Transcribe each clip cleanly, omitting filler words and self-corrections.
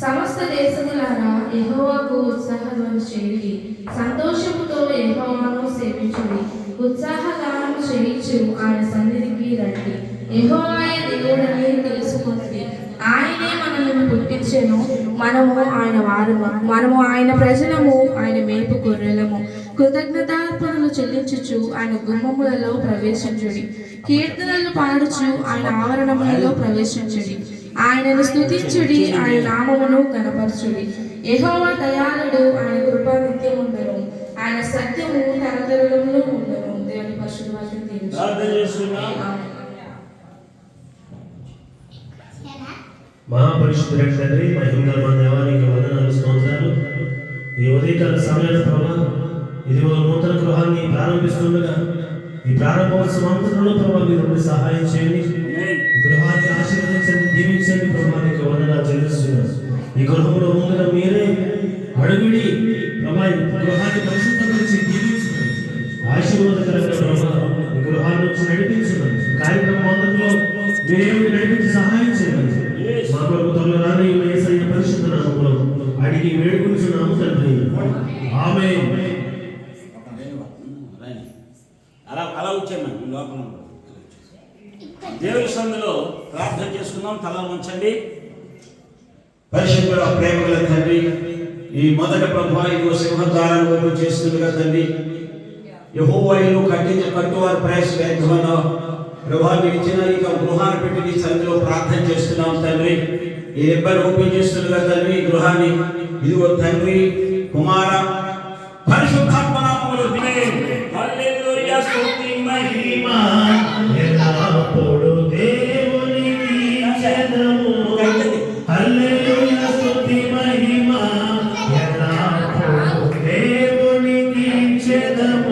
సమస్త దేశములారా యెహోవాకు ఉత్సాహధ్వని చేయుడి, సంతోషముతో యెహోవాను సేవించుడి, ఉత్సాహగానము చేయించు ఆయన సన్నిధికి రండి. యెహోవాయే దేవుడని తెలుసుకొనుడి, ఆయనే మనల్ని పుట్టించెను, మనము ఆయన వారము, మనము ఆయన ప్రజలము, ఆయన మేపు గొర్రెలము. కృతజ్ఞతార్పణలు చెల్లించుచు ఆయన గుమ్మములలో ప్రవేశించుడి, కీర్తనలు పాడుచు ఆయన ఆవరణములలో ప్రవేశించుడి. ఆయనను స్తుతించుడి, ఆయన నామమును కనపరచుడి. యెహోవా దయాళుడు, ఆయన కృప నిత్యముండును, ఆయన సత్యము తరతరములు ఉండును. దేవుని పరిశుద్ధ వాక్యం దీవించును. మహాపరిశుద్ధుడైన తండ్రి, మహిమగల మా దేవానికి వందనాలు, స్తోత్రాలు. ఈ ఉదయకాల సమయాల ప్రభా, ఇదిగో నూతన గృహాన్ని ప్రారంభిస్తుండగా ఈ ప్రారంభోత్సవం అంతలో ప్రభా మీరు సహాయం చేయండి. గృహాన్ని ఆశీర్వదించండి, దీవించండి ప్రభా, నీకు వందనాలు చెల్లిస్తున్నాను. ఈ గృహంలో ముందుగా మీరే అడుగుడి ప్రభా, గృహాన్ని పరిశుద్ధపరిచి దీవించండి, ఆశీర్వాదకరంగా ప్రభా ఈ గృహాన్ని వచ్చి నడిపించండి. కార్యక్రమం అంతలో మీరేమి నడిపించి సహాయం చేయండి. మా కొరకు త్వరలో రాని యేసయ్య పరిశుద్ధ నామములో అడిగి వేడుకుంటున్నాము తండ్రి, ఆమేన్. అలా వచ్చామండి లోపల దేవుని సందులో ప్రార్థన చేసుకుందాం. తల ఉంచండి. పరిశుద్ధుల ప్రేమగల తండ్రి, ఈ మొదట ప్రభా ఇదిగో సింహద్వారాలు చేస్తుండగా తండ్రి, యెహోవాను కట్టువారు ప్రయాస వ్యర్థమన్న ప్రభా మీరు ఇచ్చిన ఇక గృహాన్ని పెట్టి నీ సందులో ప్రార్థన చేస్తున్నాం తండ్రి. ఈ రెబ్బలు ఓపెన్ చేస్తుండగా తండ్రి గృహాన్ని ఇదిగో తండ్రి కుమార పరిశుద్ధాత్మ నామములో హల్లెలూయా, స్తుతి మహిమ ఎల్లప్పుడూ దేవునికి చెందును. హల్లెలూయా, స్తుతి మహిమ ఎల్లప్పుడూ దేవునికి చెందును.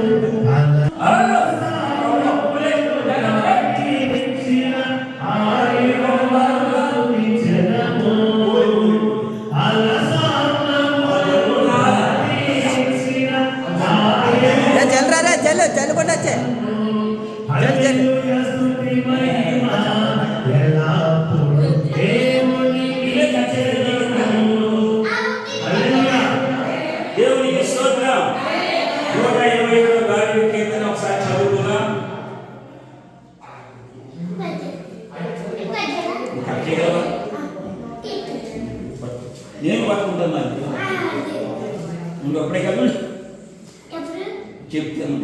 దేవునికి స్తోత్రం. 127వ గాడి కీర్తన ఒకసారి చదువుకున్నాం. నేను పట్టుకుంటున్నాను. నువ్వు అప్పుడే కదా చెప్తాను.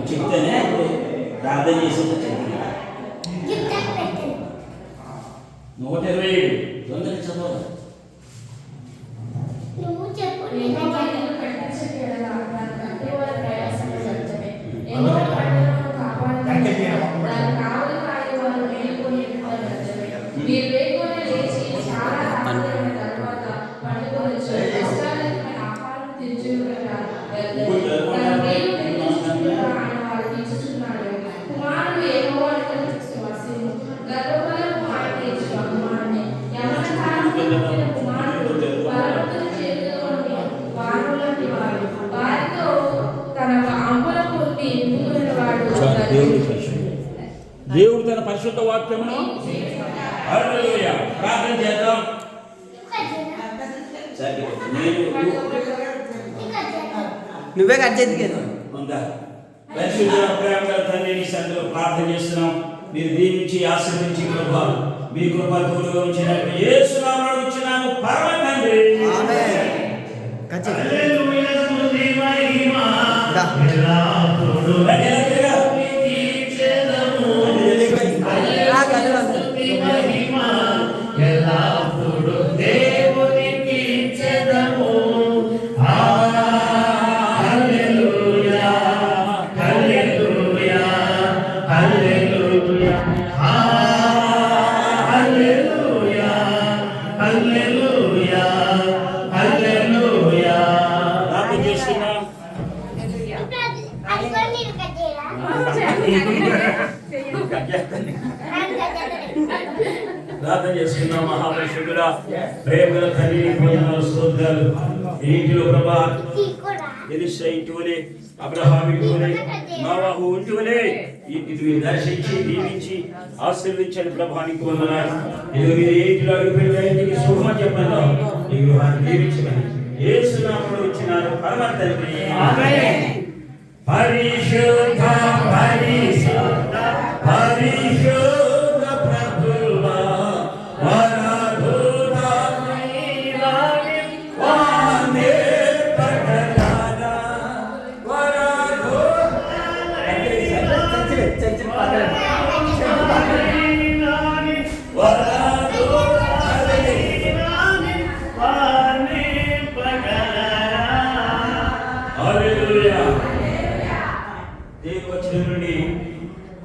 చెప్తానే ప్రార్థన చేసిందో చెప్తున్నా. 127 తొందరగా చదవాలి. దేవుడు తన పరిశుద్ధ వాక్యమును హల్లెలూయా ప్రార్థన చేద్దాం. నువ్వే కట్ చేద్దు పరిశుద్ధ ప్రేమగల తండ్రి సందులో ప్రార్థన చేస్తున్నాం. మీరు దీవించి ఆశీర్వదించి కృప మీ కృప తోడుగా ఉంచినట్టు యేసు నామములో ఇచ్చినాము పరమ తండ్రి, ఆమేన్. కట్ చేద్దు. హల్లెలూయా, స్తుతి మహిమ ఎల్లప్పుడూ ఎల్లప్పుడూ దేవునికి చెందును. హల్లెలూయా, హల్లెలూయా, హల్లెలూయా, హల్లెలూయా, హల్లెలూయా, హల్లెలూయా. ప్రార్థన చేస్తున్నాం. అది కూడా మీరు కట్ చేయాలా? ప్రార్థన చేసుకున్నాం. మహాపరిశుద్ధుడా, ప్రేమగల తండ్రి, నీకు వందనాలు, స్తోత్రాలు. ఈ ఇంటిలో ప్రభా ఎలీషా ఇంటి వలె, అబ్రహాము ఇంటి వలె, నోవహు ఇంటి వలె ఇంటిని మీరు దర్శించి దీవించి ఆశీర్వదించండి ప్రభా. నీకు వందనాలు. ఇదిగో మీరు ఏ ఇంటిలో అడుగుపెట్టిన ఇంటికి శుభమని చెప్పండి. ఈ గృహాన్ని దీవించమని యేసు నామములో ఇచ్చినారు పరమ తండ్రి. ఆమేన్. పరిశుద్ధ పరిశుద్ధ పరిశుద్ధ ప్రభువా, వరదూత నీవాని వానే పగలారా, వరదూత హల్లెలూయా. దేవుని వచనం నుండి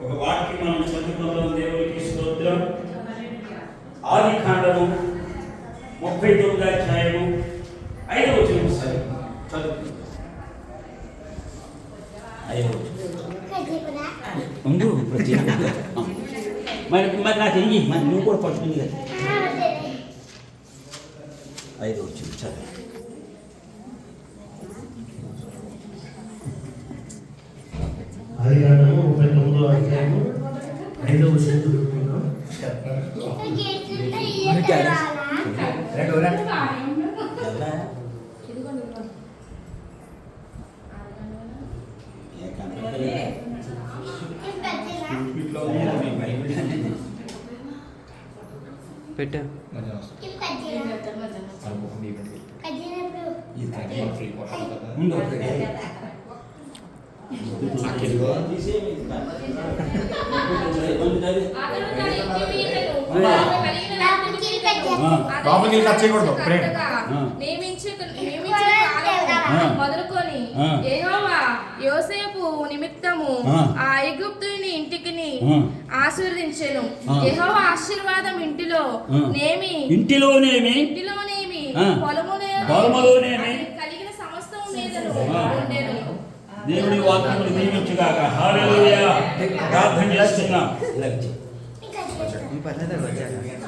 ఒక వాక్యం మనం చదువుకుందాం. దేవునికి స్తోత్రం. ఆదికాండము 39వ అధ్యాయము 5వ వచనం ఒకసారి చదువుకుందాం. 5వ వచనం ముందు మరి నాకు చెయ్యి, మరి నువ్వు కూడా పట్టుకుంది కదా. 5వ వచనం చదువు. ఆదికాండము 39వ అధ్యాయము 5వ వచనం చదువుకుందాం. పెట్టా మొదలుకొని యెహోవా యోసేపు నిమిత్తము ఆ ఐగుప్తుని ఇంటికి ఆశీర్వదించెను. యెహోవా ఆశీర్వాదం ఇంటిలోనేమి పొలములోనేమి కలిగిన సమస్తము మీదను ఉండెను. దేవుడి వాక్యములు దీవించుగాక. హల్లెలూయా. ప్రార్థన చేస్తున్నాం.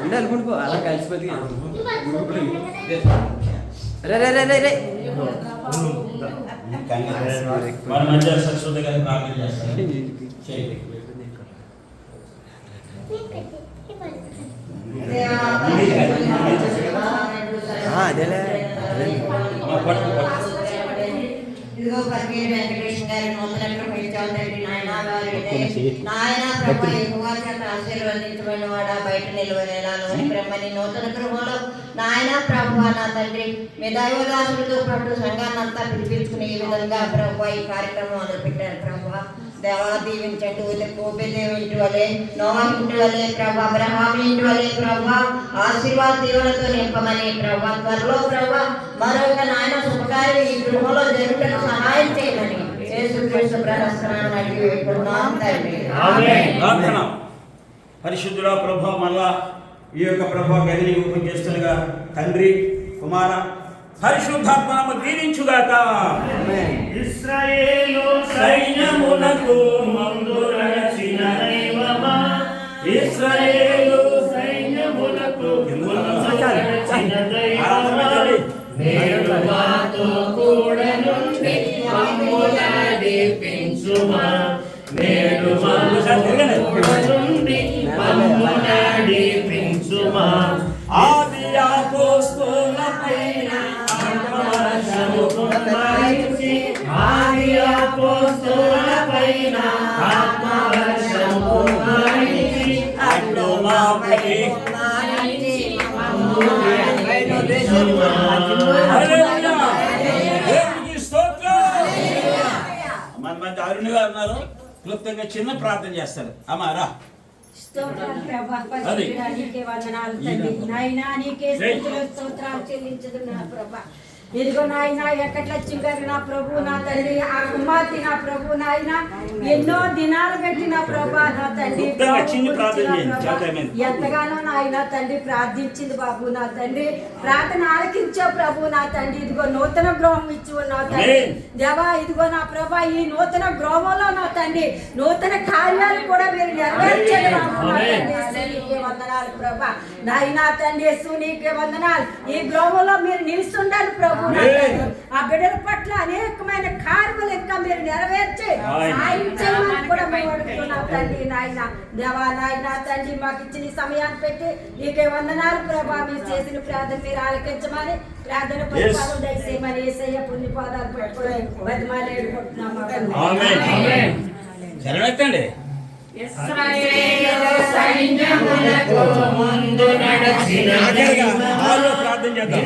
ఉండాలి కొనుక్కో అలా కలిసిపోతే రే రే రే రే రే మన మధ్య సరస్వతి గారి ప్రార్థన చేస్తారు. చేయండి. అదేలే ఇదిగో పర్వీర్ వెంకటేష్ గారి నూతన కృప ఇచ్చావు తండ్రి. నాయన ప్రభు యెహోవా చేత ఆశీర్వదించబడిన వాడా, బయట నిలువనేలా లోని బ్రహ్మని నూతన కృపలో నాయన ప్రభు నా తండ్రి, మీ దైవదాసులతో పాటు సంఘాన్ని అంతా పిలిపించుకుని ఈ విధంగా ప్రభు ఈ కార్యక్రమం మొదలుపెట్టారు. ప్రభు దేవా దీవించండి. కోపేదేవి ఇంటి వలె, నోవా ఇంటి వలె ప్రభు, అబ్రహాము ఇంటి వలె ప్రభు ఆశీర్వాద దీవులతో నింపమని ప్రభు, త్వరలో ప్రభు మరొక నాయన శుభకార్యం ఈ గృహంలో జరుగుటకు సహాయం చేయమని యేసుక్రీస్తు ప్రహసనాన్ని అడిగి వేడుకుంటున్నాం తండ్రి. ప్రార్థన. పరిశుద్ధుడా ప్రభు, మళ్ళా ఈ యొక్క ప్రభు గదిని ఓపెన్ చేస్తుండగా తండ్రి, కుమార, పరిశుద్ధాత్మను దీవించుగాక. ఇశ్రాయేలు సైన్యమునకు మందు నడచిన దైవమా, ఇశ్రాయేలు సైన్యమునకు మందు నడచిన దైవమా, నేడు మాతో కూడా నుండి మమ్ముల దీవించుమా, నేడు మాతో కూడా నుండి మమ్ముల దీవించుమా. ఆది అపోస్తలులపైన ఆత్మవర్షము కుమ్మరించి, ఆది అపోస్తలులపైన ఆత్మవర్షము కుమ్మరించి, అడ్డు మాపై మంది అరుణ్ గారు ఉన్నారు, క్లుప్తంగా చిన్న ప్రార్థన చేస్తారు. అమ్మారా స్తోత్రాలు ప్రభా, పరిశుద్ధుడా నీకే వందనాలు తండ్రి. నాయనా నీకే స్తుతులు స్తోత్రాలు చెల్లించుదున్నా ప్రభా. ఇదిగో నాయన వెంకటలక్ష్మి గారి నా ప్రభు నా తండ్రి ఆ కుమార్తె నా ప్రభు నాయన ఎన్నో దినాలు పెట్టి నా ప్రభా నా తండ్రి ఎంతగానో నాయన తండ్రి ప్రార్థించింది బాబు నా తండ్రి ప్రార్థన ఆలకించావు ప్రభు నా తండ్రి ఇదిగో నూతన గృహం ఇచ్చి ఉన్నావు తండ్రి దేవా ఇదిగో నా ప్రభా ఈ నూతన గృహంలో నా తండ్రి నూతన కార్యాలు కూడా మీరు నెరవేర్చండి బాబు నా తండ్రి నీకే వందనాలు ప్రభా నాయనా తండ్రి యేసు నీకే వందనాలు ఈ గృహంలో మీరు నిలుస్తుండాలి ప్రభు నా తండ్రి ఆ బిడ్డల పట్ల అనేకమైన కార్యములు ఇంకా మీరు నెరవేర్చి సాయం చేయమని కూడా మేము అడుగుతున్నాం తండ్రి నాయన దేవా నాయన తండ్రి మాకు ఇచ్చిన ఈ సమయాన్ని పెట్టి నీకే వందనాలు ప్రభా మీరు చేసిన ప్రార్థన మీరు ఆలకించమని ప్రార్థన పరిపాలన దయచేయమని యేసయ్య పుణ్య పాదాలు పెట్టుకుని బతిమాలి ఏడుకుంటున్నాము శరణెత్తండి. ప్రార్థన చేద్దాం.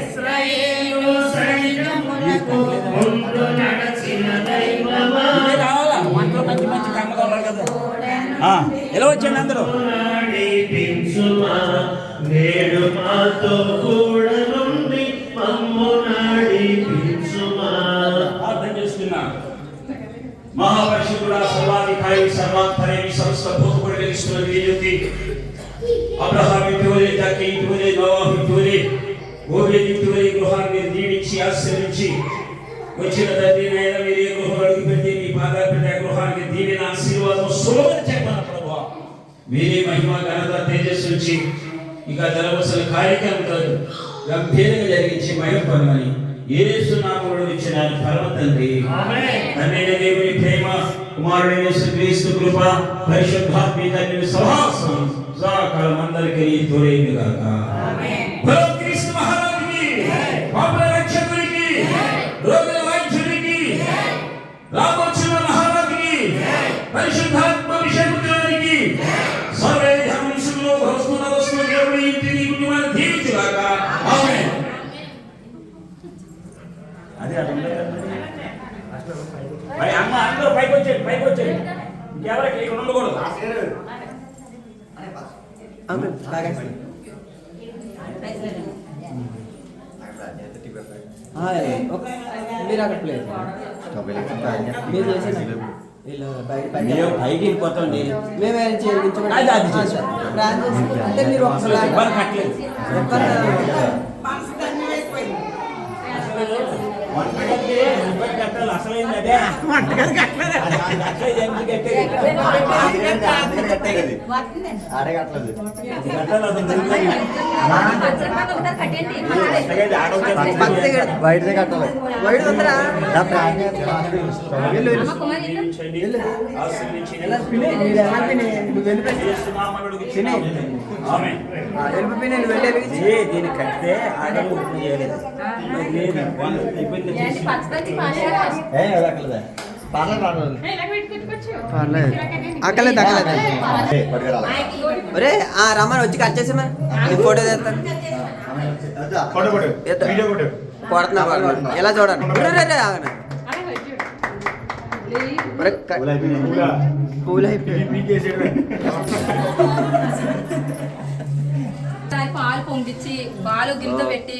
రావాలా వంటలో మంచి మంచి కమ్మగా ఉన్నారు కదా. ఎలా వచ్చండి అందరూ? నేడు మాతో కూడా నుండి మమ్ము నడిపించుమా. ప్రార్థన చేస్తున్నా. మహాపరిశుద్ధుడా, సర్వాధికారి, సర్వాంతర్యామి, సమస్త భూతములు వెలిగిస్తున్న నీతి అబ్రహాము ఇటువలే, జాకీ ఇటువలే, నోవాహు ఇటువలే, ఓబేదు ఇటువలే గృహాన్ని మీరు దీవించి ఆశీర్వదించి వచ్చిన తండ్రి నాయన మీరు ఏ గృహం అడుగుపెట్టి మీ పాదాలు పెట్టే గృహానికి దీవెన ఆశీర్వాదం సులభంగా చెప్పాను ప్రభువా. మీరే మహిమ ఘనత తేజస్సు నుంచి ఇక జరగవలసిన కార్యక్రమం గంభీరంగా జరిగించి మహిమపడమని యేసు నామములో ఇచ్చిన పరమ తండ్రి తండ్రి దేవుని ప్రేమ, కుమారుడైన యేసుక్రీస్తు కృప, పరిశుద్ధాత్మ తండ్రి సహవాసం సదాకాలం అందరికీ తోడైంది గాక. ఆమేన్. క్రీస్తు మహారాజుకి, పాపుల రక్షకునికి, రోగుల వైద్యునికి, రామోచన మహారాజుకి, పరిశుద్ధాత్మ అభిషేకునికి, సర్వే ధర్మశుల్లో భవస్తున్న వస్తున్న దేవుని ఇంటిని కుటుంబాన్ని దీవించు గాక. ఆమేన్. అదే మరి అమ్మ అందరూ పైకి వచ్చేది, పైకి వచ్చేది. ఇంకెవరికి ఇక్కడ ఉండకూడదు. మీరు అక్కడ ప్లేస్ మీరు చేసేది పైకి వెళ్ళిపోతుంది. మేము ప్లాన్ చేసి అంటే మీరు ఒకసారి అసలైంది అదే బయటదే కట్టాలి. బయట ఉందరా దీన్ని కట్టితే ఆడలు చేయలేదు. అక్కలేదు అక్కలేదు. ఒరే ఆ రమ్మని వచ్చి కట్ చేసి మరి ఫోటో తెస్తాను. కొడుతున్నా ఎలా చూడండి. పూలు పాలు పొంగించి పాలు గిన్నె పెట్టి